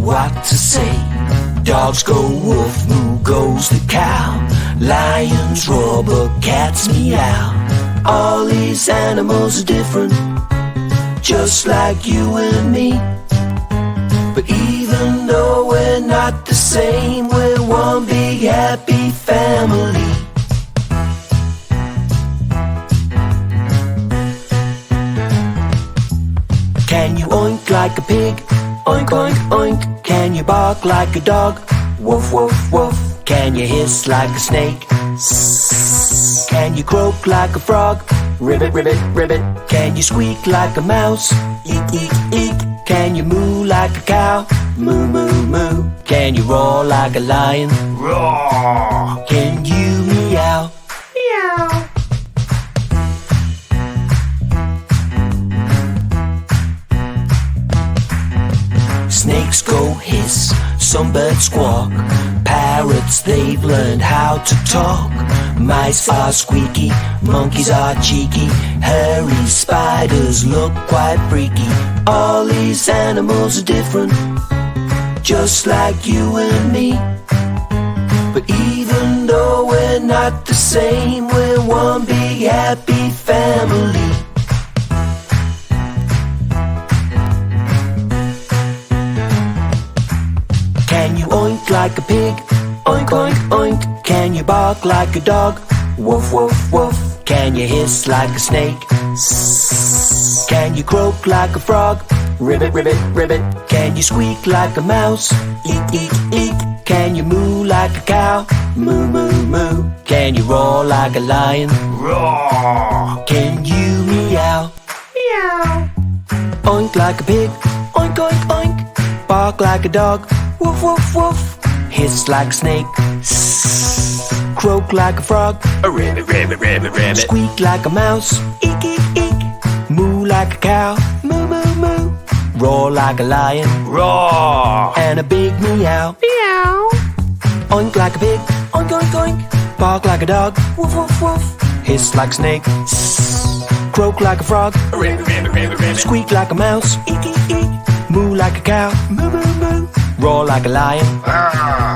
what to say. Dogs go woof, moo goes the cow. Lions roar but cats meow. All these animals are different, just like you and me. But even though we're not the same, we're one big happy family. Can you oink like a pig? Oink, oink, oink. Can you bark like a dog? Woof, woof, woof. Can you hiss like a snake? Sss. Can you croak like a frog? Ribbit, ribbit, ribbit. Can you squeak like a mouse? Eek, eek, eek. Can you moo like a cow? Moo, moo, moo. Can you roar like a lion? Roar. Can you meow? Meow. Snakes go hiss, some birds squawk. Parrots, they've learned how to talk. Mice are squeaky, monkeys are cheeky. Hairy spiders look quite freaky. All these animals are different, just like you and me. But even though we're not the same, we're one big happy family. Can you oink like a pig? Oink, oink, oink. Can you bark like a dog? Woof, woof, woof. Can you hiss like a snake? Sss. Can you croak like a frog? Ribbit, ribbit, ribbit. Can you squeak like a mouse? Eek, eek, eek. Can you moo like a cow? Moo, moo, moo. Can you roar like a lion? Roar. Can you meow? Meow. Oink like a pig? Oink, oink, oink. Bark like a dog? Woof, woof, woof. Hiss like a snake. Sss. Croak like a frog. A ribbit, ribbit, ribbit, ribbit. Squeak like a mouse. Eek, eek, eek. Moo like a cow. Moo, moo, moo. Roar like a lion. Roar. And a big meow. Meow. Oink like a pig. Oink, oink, oink. Bark like a dog. Woof, woof, woof. Hiss like a snake. Sss. Croak like a frog. A ribbit, ribbit, ribbit, ribbit. Squeak like a mouse. Eek, eek, eek. Moo like a cow. Moo, moo, moo. Roar like a lion.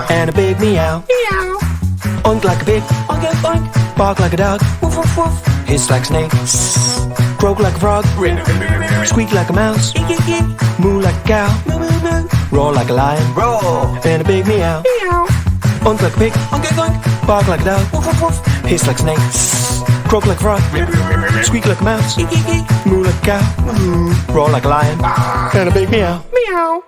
And a big meow. Meow. Oink like a pig. Oink, oink, oink. Bark like a dog. Woof, woof, woof. Hiss like a snake. Sss. Croak like a frog. Squeak like a mouse. Eek, eek, eek. Moo like a cow. Moo, moo, moo. Roar like a lion. Roar. And a big meow. Meow. Oink like a pig. Oink, oink, oink. Bark like a dog. Woof, woof, woof. Hiss like a snake. Sss. Croak like a frog. Squeak like a mouse. Eek, eek, eek. Moo like a cow. Roar like a lion. And a big meow. Meow.